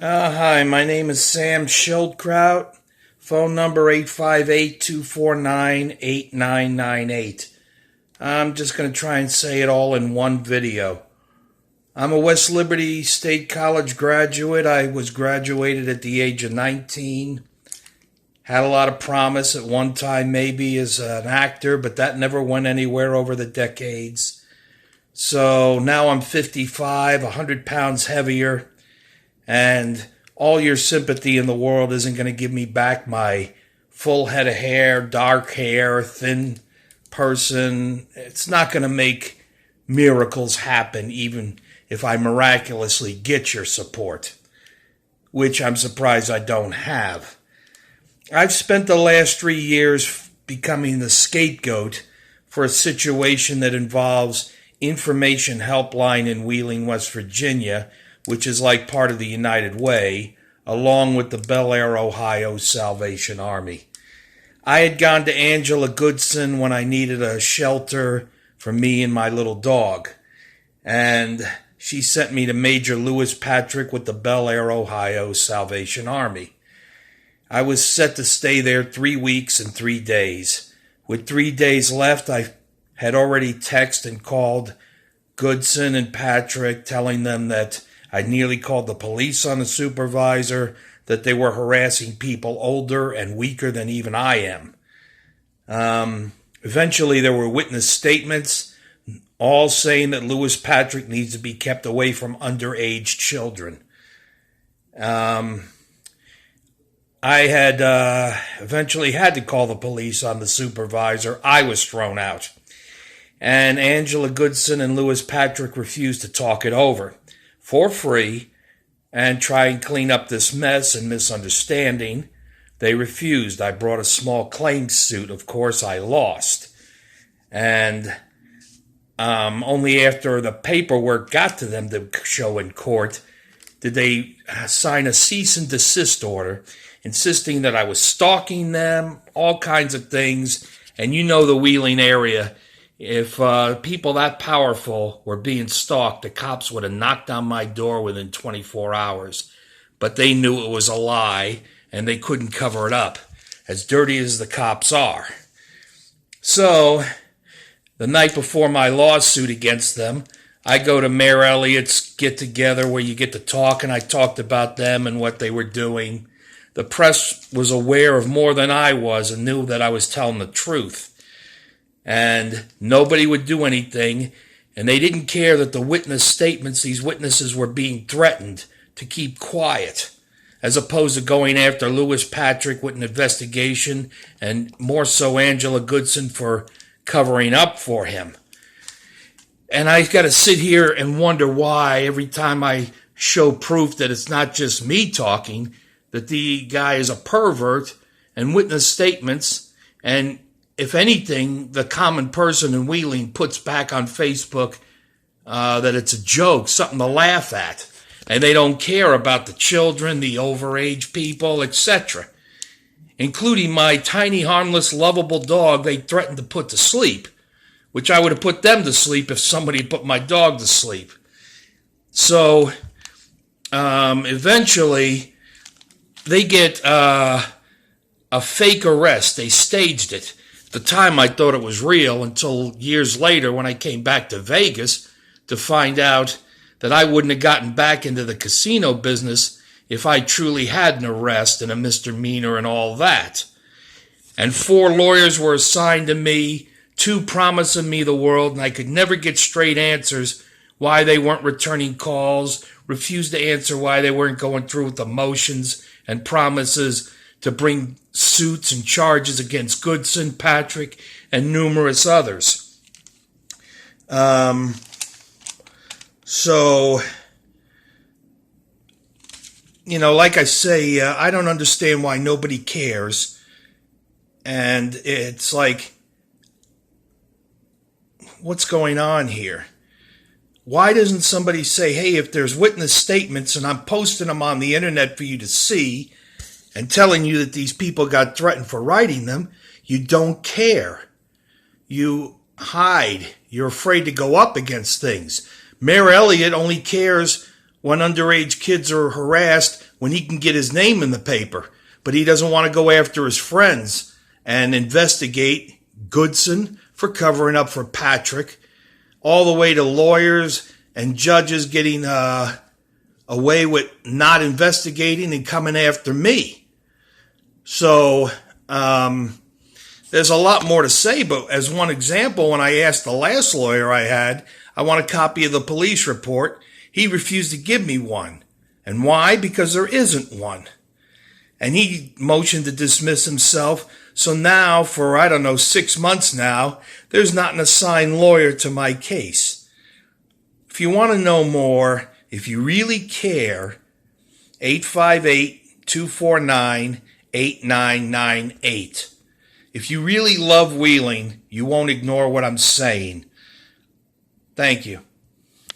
Hi, my name is Sam Schildkraut. Phone number 858-249-8998. I'm just going to try and say it all in one video. I'm a West Liberty State College graduate. I was graduated at the age of 19. Had a lot of promise at one time maybe as an actor, but that never went anywhere over the decades. So now I'm 55, 100 pounds heavier, and all your sympathy in the world isn't going to give me back my full head of hair, dark hair, thin person. It's not going to make miracles happen, even if I miraculously get your support, which I'm surprised I don't have. I've spent the last 3 years becoming the scapegoat for a situation that involves Information Helpline in Wheeling, West Virginia, which is like part of the United Way, along with the Bel Air, Ohio Salvation Army. I had gone to Angela Goodson when I needed a shelter for me and my little dog, and she sent me to Major Lewis Patrick with the Bel Air, Ohio Salvation Army. I was set to stay there 3 weeks and 3 days. With 3 days left, I had already texted and called Goodson and Patrick, telling them that I nearly called the police on the supervisor, that they were harassing people older and weaker than even I am. Eventually, there were witness statements, all saying that Lewis Patrick needs to be kept away from underage children. I had eventually had to call the police on the supervisor. I was thrown out. And Angela Goodson and Lewis Patrick refused to talk it over for free and try and clean up this mess and misunderstanding. They refused. I brought a small claims suit. Of course, I lost. And only after the paperwork got to them to show in court did they sign a cease and desist order, insisting that I was stalking them, all kinds of things. And you know the Wheeling area. If people that powerful were being stalked, the cops would have knocked on my door within 24 hours. But they knew it was a lie, and they couldn't cover it up, as dirty as the cops are. So, the night before my lawsuit against them, I go to Mayor Elliott's get-together where you get to talk, and I talked about them and what they were doing. The press was aware of more than I was and knew that I was telling the truth. And nobody would do anything, and they didn't care that the witness statements, these witnesses were being threatened to keep quiet, as opposed to going after Lewis Patrick with an investigation, and more so Angela Goodson for covering up for him. And I got to sit here and wonder why every time I show proof that it's not just me talking, that the guy is a pervert, and witness statements, and if anything, the common person in Wheeling puts back on Facebook that it's a joke, something to laugh at. And they don't care about the children, the overage people, etc. Including my tiny, harmless, lovable dog they threatened to put to sleep, which I would have put them to sleep if somebody put my dog to sleep. So, eventually, they get a fake arrest. They staged it. At the time, I thought it was real until years later when I came back to Vegas to find out that I wouldn't have gotten back into the casino business if I truly had an arrest and a misdemeanor and all that. And 4 lawyers were assigned to me, 2 promising me the world, and I could never get straight answers why they weren't returning calls, refused to answer why they weren't going through with the motions and promises to bring suits and charges against Goodson, Patrick, and numerous others. So, like I say, I don't understand why nobody cares. And it's like, what's going on here? Why doesn't somebody say, hey, if there's witness statements and I'm posting them on the internet for you to see, and telling you that these people got threatened for writing them, you don't care. You hide. You're afraid to go up against things. Mayor Elliott only cares when underage kids are harassed when he can get his name in the paper, but he doesn't want to go after his friends and investigate Goodson for covering up for Patrick, all the way to lawyers and judges getting away with not investigating and coming after me. So there's a lot more to say, but as one example, when I asked the last lawyer I had, I want a copy of the police report, he refused to give me one. And why? Because there isn't one. And he motioned to dismiss himself. So now, for 6 months now, there's not an assigned lawyer to my case. If you want to know more, if you really care, 858-249-8998. If you really love Wheeling, you won't ignore what I'm saying. Thank you.